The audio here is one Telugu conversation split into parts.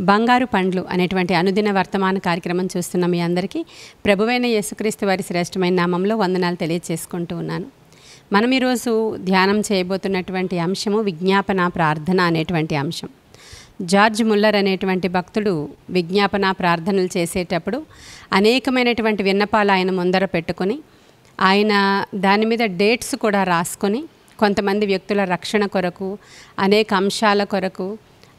బంగారు పండ్లు అనేటువంటి అనుదిన వర్తమాన కార్యక్రమం చూస్తున్న మీ అందరికీ ప్రభువైన యేసుక్రీస్తు వారి శ్రేష్టమైన నామంలో వందనాలు తెలియజేసుకుంటూ ఉన్నాను. మనం ఈరోజు ధ్యానం చేయబోతున్నటువంటి అంశము విజ్ఞాపన ప్రార్థన అనేటువంటి అంశం. జార్జ్ ముల్లర్ అనేటువంటి భక్తుడు విజ్ఞాపన ప్రార్థనలు చేసేటప్పుడు అనేకమైనటువంటి విన్నపాలు ఆయన ముందర పెట్టుకొని ఆయన దాని మీద డేట్స్ కూడా రాసుకొని కొంతమంది వ్యక్తుల రక్షణ కొరకు, అనేక అంశాల కొరకు,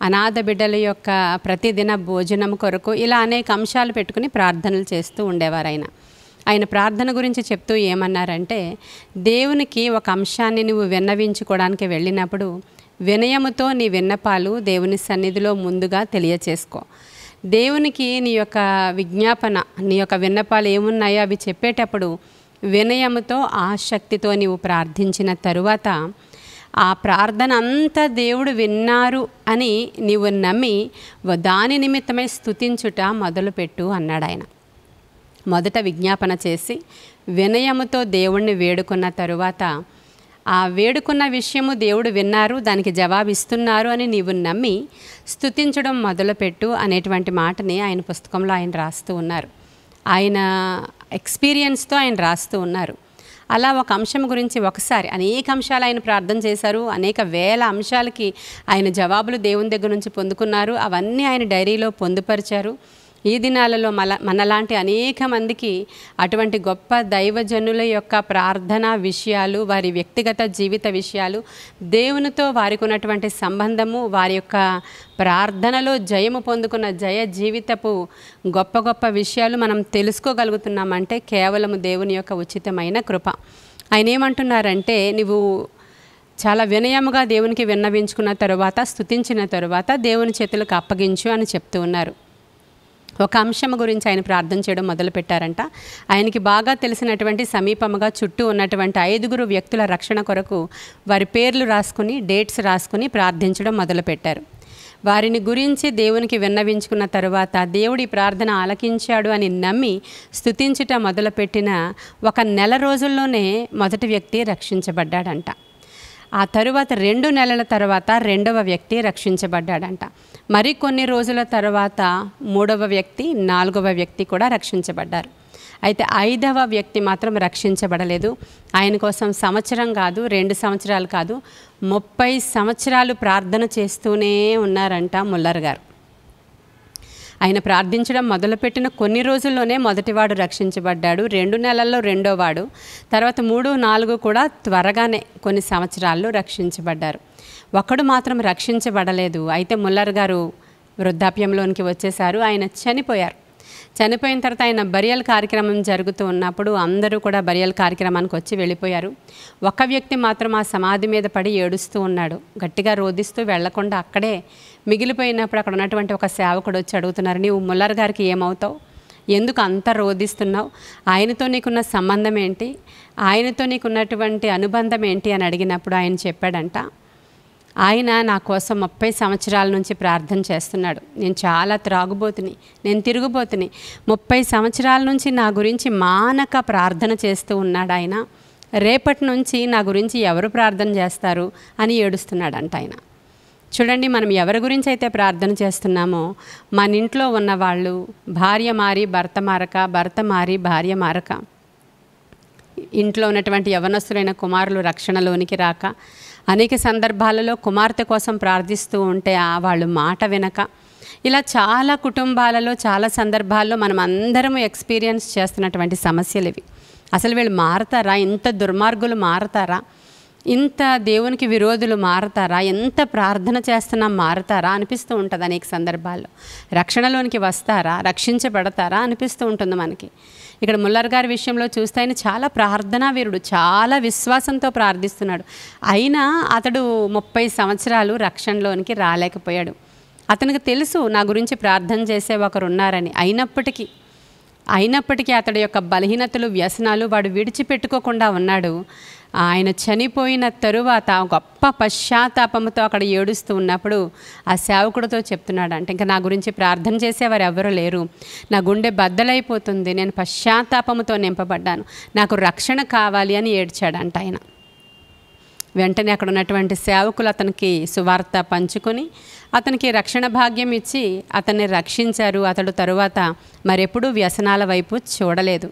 అనాథ బిడ్డల యొక్క ప్రతిదిన భోజనం కొరకు ఇలా అనేక అంశాలు పెట్టుకుని ప్రార్థనలు చేస్తూ ఉండేవారు. ఆయన ప్రార్థన గురించి చెప్తూ ఏమన్నారంటే, దేవునికి ఒక అంశాన్ని నువ్వు విన్నవించుకోవడానికి వెళ్ళినప్పుడు వినయముతో నీ విన్నపాలు దేవుని సన్నిధిలో ముందుగా తెలియచేసుకో. దేవునికి నీ యొక్క విజ్ఞాపన, నీ యొక్క విన్నపాలు ఏమున్నాయో అవి చెప్పేటప్పుడు వినయముతో ఆసక్తితో నీవు ప్రార్థించిన తరువాత ఆ ప్రార్థన అంతా దేవుడు విన్నారు అని నీవు నమ్మి దాని నిమిత్తమై స్తుతించుట మొదలుపెట్టు అన్నాడు ఆయన. మొదట విజ్ఞాపన చేసి వినయముతో దేవుణ్ణి వేడుకున్న తరువాత ఆ వేడుకున్న విషయము దేవుడు విన్నారు, దానికి జవాబిస్తున్నారు అని నీవు నమ్మి స్తుతించడం మొదలుపెట్టు అనేటువంటి మాటని ఆయన పుస్తకంలో ఆయన రాస్తూ ఉన్నారు. ఆయన ఎక్స్పీరియన్స్తో ఆయన రాస్తూ ఉన్నారు. అలా ఒక అంశం గురించి ఒకసారి అనేక అంశాలు ఆయన ప్రార్థన చేశారు. అనేక వేల అంశాలకి ఆయన జవాబులు దేవుని దగ్గర నుంచి పొందుకున్నారు. అవన్నీ ఆయన డైరీలో పొందుపరిచారు. ఈ దినాలలో మనలాంటి అనేక మందికి అటువంటి గొప్ప దైవజనుల యొక్క ప్రార్థనా విషయాలు, వారి వ్యక్తిగత జీవిత విషయాలు, దేవునితో వారికి ఉన్నటువంటి సంబంధము, వారి యొక్క ప్రార్థనలో జయము పొందుకున్న జయ జీవితపు గొప్ప గొప్ప విషయాలు మనం తెలుసుకోగలుగుతున్నామంటే కేవలం దేవుని యొక్క ఉచితమైన కృప. ఆయన ఏమంటున్నారంటే, నువ్వు చాలా వినయముగా దేవునికి విన్నవించుకున్న తరువాత, స్తుతించిన తరువాత దేవుని చేతులకు అప్పగించు అని చెప్తూ ఉన్నారు. ఒక అంశం గురించి ఆయన ప్రార్థన చేయడం మొదలుపెట్టారంట. ఆయనకి బాగా తెలిసినటువంటి సమీపముగా చుట్టూ ఉన్నటువంటి 5 వ్యక్తుల రక్షణ కొరకు వారి పేర్లు రాసుకుని, డేట్స్ రాసుకుని ప్రార్థించడం మొదలుపెట్టారు. వారిని గురించి దేవునికి విన్నవించుకున్న తరువాత దేవుడి ప్రార్థన ఆలకించాడు అని నమ్మి స్తుతించుట మొదలుపెట్టిన 1 నెల రోజుల్లోనే మొదటి వ్యక్తి రక్షించబడ్డాడంట. ఆ తరువాత 2 నెలల తర్వాత 2వ వ్యక్తి రక్షించబడ్డాడంట. మరి కొన్ని రోజుల తర్వాత 3వ వ్యక్తి, 4వ వ్యక్తి కూడా రక్షించబడ్డారు. అయితే 5వ వ్యక్తి మాత్రం రక్షించబడలేదు. ఆయన కోసం సంవత్సరం కాదు, 2 సంవత్సరాలు కాదు, 30 సంవత్సరాలు ప్రార్థన చేస్తూనే ఉన్నారంట ముల్లర్ గారు. ఆయన ప్రార్థించడం మొదలుపెట్టిన కొన్ని రోజుల్లోనే మొదటివాడు రక్షించబడ్డాడు, 2 నెలల్లో రెండోవాడు, తర్వాత 3, 4 కూడా త్వరగానే కొన్ని సంవత్సరాల్లో రక్షించబడ్డారు. ఒకడు మాత్రం రక్షించబడలేదు. అయితే ముల్లర్ గారు వృద్ధాప్యంలోనికి వచ్చేసారు. ఆయన చనిపోయారు. చనిపోయిన తర్వాత ఆయన బరియల్ కార్యక్రమం జరుగుతూ ఉన్నప్పుడు అందరూ కూడా బరియల్ కార్యక్రమానికి వచ్చి వెళ్ళిపోయారు. ఒక వ్యక్తి మాత్రం ఆ సమాధి మీద పడి ఏడుస్తూ ఉన్నాడు. గట్టిగా రోధిస్తూ వెళ్లకుండా అక్కడే మిగిలిపోయినప్పుడు అక్కడ ఉన్నటువంటి ఒక సేవకుడు వచ్చి అడుగుతున్నారు, నీవు ముల్లర్ గారికి ఏమవుతావు? ఎందుకు అంత రోధిస్తున్నావు? ఆయనతో నీకున్న సంబంధం ఏంటి? ఆయనతో నీకున్నటువంటి అనుబంధం ఏంటి అని అడిగినప్పుడు ఆయన చెప్పాడంట, ఆయన నా కోసం 30 సంవత్సరాల నుంచి ప్రార్థన చేస్తున్నాడు. నేను చాలా త్రాగుబోతుని, నేను తిరుగుబోతుని. 30 సంవత్సరాల నుంచి నా గురించి మానక ప్రార్థన చేస్తూ ఉన్నాడు ఆయన. రేపటి నుంచి నా గురించి ఎవరు ప్రార్థన చేస్తారు అని ఏడుస్తున్నాడంట ఆయన. చూడండి, మనం ఎవరి గురించి అయితే ప్రార్థన చేస్తున్నామో మన ఇంట్లో ఉన్నవాళ్ళు భార్య మారి భర్త మారక, భర్త మారి భార్య మారక, ఇంట్లో ఉన్నటువంటి యవనస్తులైన కుమారులు రక్షణలోనికి రాక, అనేక సందర్భాలలో కుమార్తె కోసం ప్రార్థిస్తూ ఉంటే వాళ్ళు మాట వినక, ఇలా చాలా కుటుంబాలలో చాలా సందర్భాల్లో మనం అందరం ఎక్స్పీరియన్స్ చేస్తున్నటువంటి సమస్యలు ఇవి. అసలు వీళ్ళు మారతారా? ఇంత దుర్మార్గులు మారతారా? ఇంత దేవునికి విరోధులు మారతారా? ఎంత ప్రార్థన చేస్తున్నా మారతారా అనిపిస్తూ ఉంటుంది అనేక సందర్భాల్లో. రక్షణలోనికి వస్తారా? రక్షించబడతారా అనిపిస్తూ ఉంటుంది మనకి. ఇక్కడ ముల్లర్ గారి విషయంలో చూస్తే ఆయన చాలా ప్రార్థనా వీరుడు, చాలా విశ్వాసంతో ప్రార్థిస్తున్నాడు. అయినా అతడు 30 సంవత్సరాలు రక్షణలోనికి రాలేకపోయాడు. అతనికి తెలుసు నా గురించి ప్రార్థన చేసే ఒకరు ఉన్నారని. అయినప్పటికీ అతడి యొక్క బలహీనతలు, వ్యసనాలు వాడు విడిచిపెట్టుకోకుండా ఉన్నాడు. ఆయన చనిపోయిన తరువాత గొప్ప పశ్చాత్తాపంతో అక్కడ ఏడుస్తూ ఉన్నప్పుడు ఆ సేవకుడితో చెప్తున్నాడు అంటే, ఇంకా నా గురించి ప్రార్థన చేసేవారు ఎవరు లేరు, నా గుండె బద్దలైపోతుంది, నేను పశ్చాత్తాపంతో నింపబడ్డాను, నాకు రక్షణ కావాలి అని ఏడ్చాడంట ఆయన. వెంటనే అక్కడ ఉన్నటువంటి సేవకులు అతనికి సువార్త పంచుకొని అతనికి రక్షణ భాగ్యం ఇచ్చి అతన్ని రక్షించారు. అతడు తరువాత మరెప్పుడూ వ్యసనాల వైపు చూడలేదు.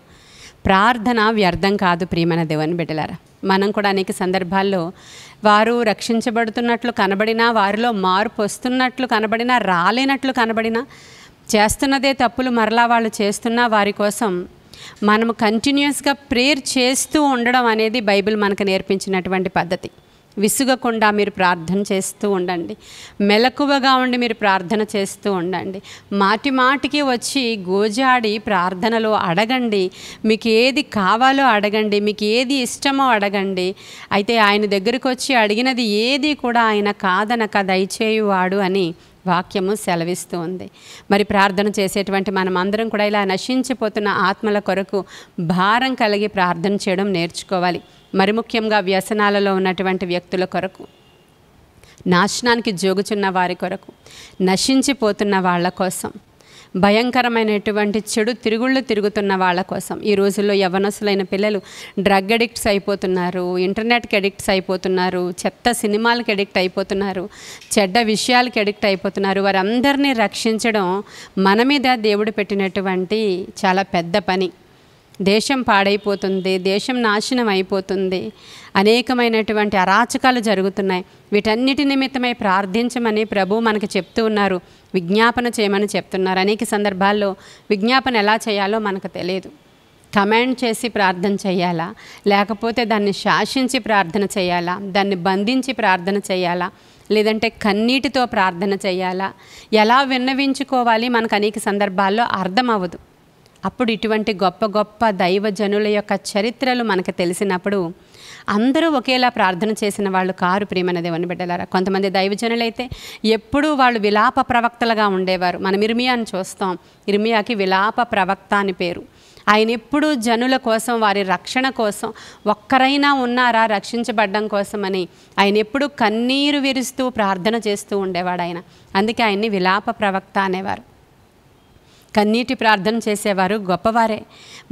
ప్రార్థన వ్యర్థం కాదు ప్రియమైన దేవుని బిడ్డలారా. మనం కూడా అనేక సందర్భాల్లో వారు రక్షించబడుతున్నట్లు కనబడినా, వారిలో మార్పు వస్తున్నట్లు కనబడినా, రాలేనట్లు కనబడినా, చేస్తున్నదే తప్పులు మరలా వాళ్ళు చేస్తున్నా వారి కోసం మనము కంటిన్యూస్గా ప్రేయర్ చేస్తూ ఉండడం అనేది బైబిల్ మనకు నేర్పించినటువంటి పద్ధతి. విసుగకుండా మీరు ప్రార్థన చేస్తూ ఉండండి, మెలకువగా ఉండి మీరు ప్రార్థన చేస్తూ ఉండండి. మాటి మాటికి వచ్చి గోజాడి ప్రార్థనలో అడగండి, మీకు ఏది కావాలో అడగండి, మీకు ఏది ఇష్టమో అడగండి. అయితే ఆయన దగ్గరికి వచ్చి అడిగినది ఏది కూడా ఆయన కాదనక దయచేయువాడు అని వాక్యము సెలవిస్తూ ఉంది. మరి ప్రార్థన చేసేటువంటి మనం అందరం కూడా ఇలా నశించిపోతున్న ఆత్మల కొరకు భారం కలిగి ప్రార్థన చేయడం నేర్చుకోవాలి. మరి ముఖ్యంగా వ్యసనాలలో ఉన్నటువంటి వ్యక్తుల కొరకు, నాశనానికి జోగుచున్న వారి కొరకు, నశించిపోతున్న వాళ్ళ కోసం, భయంకరమైనటువంటి చెడు తిరుగుళ్ళు తిరుగుతున్న వాళ్ళ కోసం. ఈ రోజుల్లో యవ్వనస్తులైన పిల్లలు డ్రగ్ అడిక్ట్స్ అయిపోతున్నారు, ఇంటర్నెట్కి అడిక్ట్స్ అయిపోతున్నారు, చెత్త సినిమాలకి అడిక్ట్ అయిపోతున్నారు, చెడ్డ విషయాలకి అడిక్ట్ అయిపోతున్నారు. వారందరినీ రక్షించడం మన మీద దేవుడు పెట్టినటువంటి చాలా పెద్ద పని. దేశం పాడైపోతుంది, దేశం నాశనం అయిపోతుంది, అనేకమైనటువంటి అరాచకాలు జరుగుతున్నాయి. వీటన్నిటి నిమిత్తమై ప్రార్థించమని ప్రభు మనకి చెప్తూ ఉన్నారు, విజ్ఞాపన చేయమని చెప్తున్నారు. అనేక సందర్భాల్లో విజ్ఞాపన ఎలా చేయాలో మనకు తెలియదు. కమాండ్ చేసి ప్రార్థన చేయాలా, లేకపోతే దాన్ని శాసించి ప్రార్థన చేయాలా, దాన్ని బంధించి ప్రార్థన చేయాలా, లేదంటే కన్నీటితో ప్రార్థన చేయాలా, ఎలా విన్నవించుకోవాలి మనకు అనేక సందర్భాల్లో అర్థం అవ్వదు. అప్పుడు ఇటువంటి గొప్ప గొప్ప దైవజనుల యొక్క చరిత్రలు మనకు తెలిసినప్పుడు అందరూ ఒకేలా ప్రార్థన చేసిన వాళ్ళు కారు ప్రియమైన దేవుని బిడ్డలారా. కొంతమంది దైవజనులైతే ఎప్పుడూ వాళ్ళు విలాప ప్రవక్తలుగా ఉండేవారు. మనం ఇర్మియాని చూస్తాం. ఇర్మియాకి విలాప ప్రవక్త అని పేరు. ఆయన ఎప్పుడూ జనుల కోసం, వారి రక్షణ కోసం, ఒక్కరైనా ఉన్నారా రక్షించబడ్డం కోసమని ఆయన ఎప్పుడూ కన్నీరు విరుస్తూ ప్రార్థన చేస్తూ ఉండేవాడు ఆయన. అందుకే ఆయన్ని విలాప ప్రవక్త అనేవారు. కన్నీటి ప్రార్థన చేసేవారు గొప్పవారే.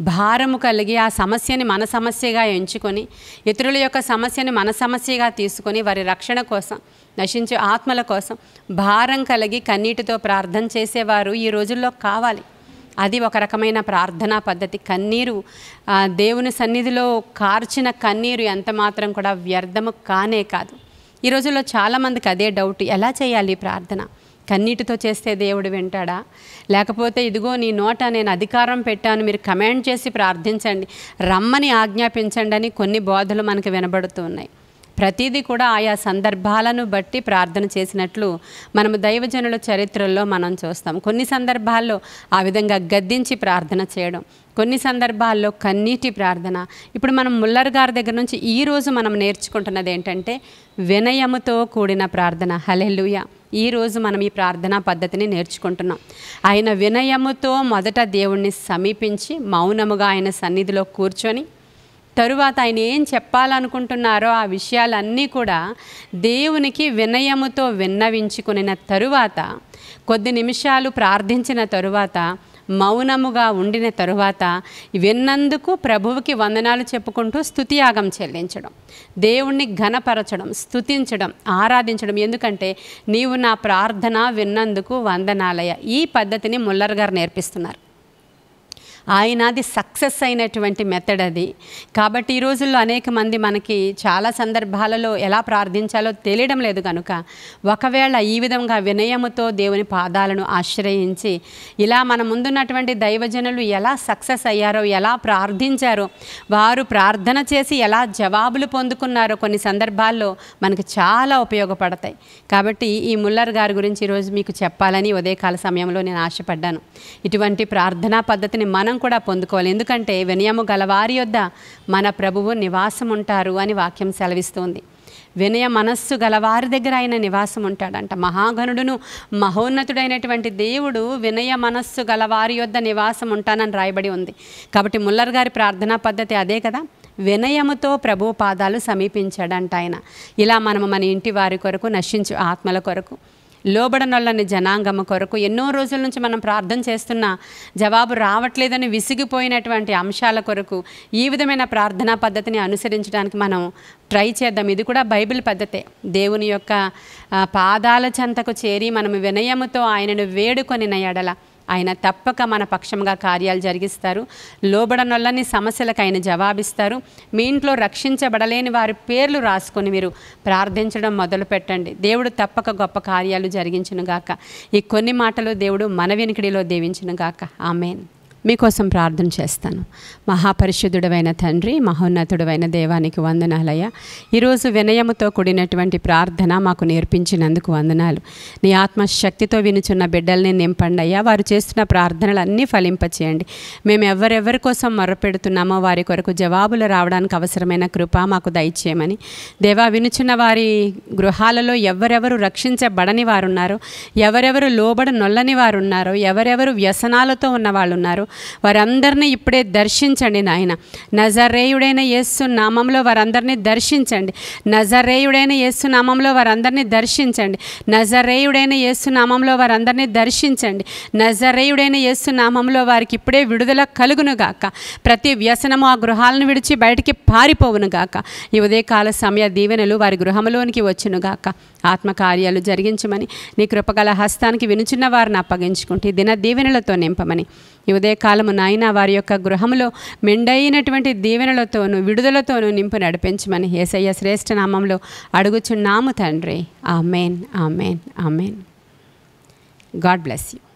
భారము కలిగి ఆ సమస్యని మన సమస్యగా ఎంచుకొని, ఇతరుల యొక్క సమస్యని మన సమస్యగా తీసుకొని, వారి రక్షణ కోసం, నశించే ఆత్మల కోసం భారం కలిగి కన్నీటితో ప్రార్థన చేసేవారు ఈ రోజుల్లో కావాలి. అది ఒక రకమైన ప్రార్థనా పద్ధతి. కన్నీరు, దేవుని సన్నిధిలో కార్చిన కన్నీరు ఎంత మాత్రం కూడా వ్యర్థము కానే కాదు. ఈ రోజుల్లో చాలామందికి అదే డౌట్, ఎలా చేయాలి ప్రార్థన? కన్నీటితో చేస్తే దేవుడు వింటాడా? లేకపోతే ఇదిగో నీ నోట నేను అధికారం పెట్టాను, మీరు కమాండ్ చేసి ప్రార్థించండి, రమ్మని ఆజ్ఞాపించండి అని కొన్ని బోధలు మనకు వినబడుతూ ఉన్నాయి. ప్రతిదీ కూడా ఆయా సందర్భాలను బట్టి ప్రార్థన చేసినట్లు మనము దైవజనుల చరిత్రల్లో మనం చూస్తాం. కొన్ని సందర్భాల్లో ఆ విధంగా గద్దించి ప్రార్థన చేయడం, కొన్ని సందర్భాల్లో కన్నీటి ప్రార్థన. ఇప్పుడు మనం ముల్లర్ గారి దగ్గర నుంచి ఈరోజు మనం నేర్చుకుంటున్నది ఏంటంటే వినయముతో కూడిన ప్రార్థన. హల్లెలూయా. ఈరోజు మనం ఈ ప్రార్థనా పద్ధతిని నేర్చుకుంటున్నాం. ఆయన వినయముతో మొదట దేవుణ్ణి సమీపించి మౌనముగా ఆయన సన్నిధిలో కూర్చొని, తరువాత ఆయన ఏం చెప్పాలనుకుంటున్నారో ఆ విషయాలన్నీ కూడా దేవునికి వినయముతో విన్నవించుకున్న తరువాత, కొద్ది నిమిషాలు ప్రార్థించిన తరువాత, మౌనముగా ఉండిన తరువాత విన్నందుకు ప్రభువుకి వందనాలు చెప్పుకుంటూ స్తుతియాగం చెల్లించడం, దేవుణ్ణి ఘనపరచడం, స్తుతించడం, ఆరాధించడం. ఎందుకంటే నీవు నా ప్రార్థన విన్నందుకు వందనాలయ. ఈ పద్ధతిని ముల్లర్ గారు నేర్పిస్తున్నారు. ఆయన అది సక్సెస్ అయినటువంటి మెథడ్ అది. కాబట్టి ఈ రోజుల్లో అనేక మంది మనకి చాలా సందర్భాలలో ఎలా ప్రార్థించాలో తెలియడం లేదు కనుక, ఒకవేళ ఈ విధంగా వినయముతో దేవుని పాదాలను ఆశ్రయించి ఇలా మన ముందున్నటువంటి దైవజనులు ఎలా సక్సెస్ అయ్యారో, ఎలా ప్రార్థించారో, వారు ప్రార్థన చేసి ఎలా జవాబులు పొందుకున్నారో కొన్ని సందర్భాల్లో మనకు చాలా ఉపయోగపడతాయి. కాబట్టి ఈ ముల్లర్ గారి గురించి ఈరోజు మీకు చెప్పాలని ఉదయకాల సమయంలో నేను ఆశపడ్డాను. ఇటువంటి ప్రార్థనా పద్ధతిని మనం కూడా పొందుకోవాలి. ఎందుకంటే వినయము గలవారి యొద్ద మన ప్రభువు నివాసం ఉంటారు అని వాక్యం సెలవిస్తుంది. వినయ మనస్సు గలవారి దగ్గర ఆయన నివాసం ఉంటాడంట. మహాగణుడును మహోన్నతుడైనటువంటి దేవుడు వినయ మనస్సు గలవారి యొద్ద నివాసం ఉంటానని రాయబడి ఉంది. కాబట్టి ముల్లర్ గారి ప్రార్థనా పద్ధతి అదే కదా, వినయముతో ప్రభు పాదాలు సమీపించాడంట ఆయన. ఇలా మనము మన ఇంటి వారి కొరకు, నశించు ఆత్మల కొరకు, లోబడనొల్లని జనాంగము కొరకు ఎన్నో రోజుల నుంచి మనం ప్రార్థన చేస్తున్న జవాబు రావట్లేదని విసిగిపోయినటువంటి అంశాల కొరకు ఈ విధమైన ప్రార్థనా పద్ధతిని అనుసరించడానికి మనం ట్రై చేద్దాం. ఇది కూడా బైబిల్ పద్ధతే. దేవుని యొక్క పాదాల చెంతకు చేరి మనం వినయముతో ఆయనను వేడుకొనిన ఎడల ఆయన తప్పక మన పక్షంగా కార్యాలు జరిగిస్తారు. లోబడనొల్లని సమస్యలకు ఆయన జవాబిస్తారు. మీ ఇంట్లో రక్షించబడలేని వారి పేర్లు రాసుకొని మీరు ప్రార్థించడం మొదలు పెట్టండి. దేవుడు తప్పక గొప్ప కార్యాలు జరిగించునుగాక. ఈ కొన్ని మాటలు దేవుడు మన వినికిడిలో దీవించునుగాక. ఆమేన్. మీకోసం ప్రార్థన చేస్తాను. మహాపరిశుద్ధుడైన తండ్రి, మహోన్నతుడైన దేవానికి వందనాలయ్యా. ఈరోజు వినయముతో కూడినటువంటి ప్రార్థన మాకు నేర్పించినందుకు వందనాలు. నీ ఆత్మశక్తితో వినుచున్న బిడ్డల్ని నింపండి అయ్యా. వారు చేస్తున్న ప్రార్థనలు అన్నీ ఫలింపచేయండి. మేము ఎవరెవరి కోసం మొర్రపెడుతున్నామో వారి కొరకు జవాబులు రావడానికి అవసరమైన కృప మాకు దయచేయమని దేవా, వినుచున్న వారి గృహాలలో ఎవరెవరు రక్షించబడని వారు ఉన్నారో, ఎవరెవరు లోబడి నొల్లని వారు ఉన్నారో, ఎవరెవరు వ్యసనాలతో ఉన్న వాళ్ళు ఉన్నారో వారందరినీ ఇప్పుడే దర్శించండి నాయన. నజరేయుడైన యేసు నామంలో వారందరినీ దర్శించండి. నజరేయుడైన యేసు నామంలో వారందరినీ దర్శించండి. నజరేయుడైన యేసు నామంలో వారందరినీ దర్శించండి. నజరేయుడైన యేసు నామంలో వారికి ఇప్పుడే విడుదల కలుగునుగాక. ప్రతి వ్యసనము ఆ గృహాలను విడిచి బయటికి పారిపోవునుగాక. ఈ ఉదయకాల సమయ దీవెనలు వారి గృహంలోనికి వచ్చునుగాక. ఆత్మకార్యాలు జరిగించమని నీ కృపగల హస్తానికి వినుచున్న వారిని అప్పగించుకుంటే దిన దీవెనలతో నింపమని ఈ ఉదయకాలము నాయన వారి యొక్క గృహంలో మెండైనటువంటి దీవెనలతోనూ విడుదలతోనూ నింపు నడిపించమని యేసయ్య శ్రేష్ఠ నామంలో అడుగుచున్నాము తండ్రి. Amen, amen, amen. God bless you.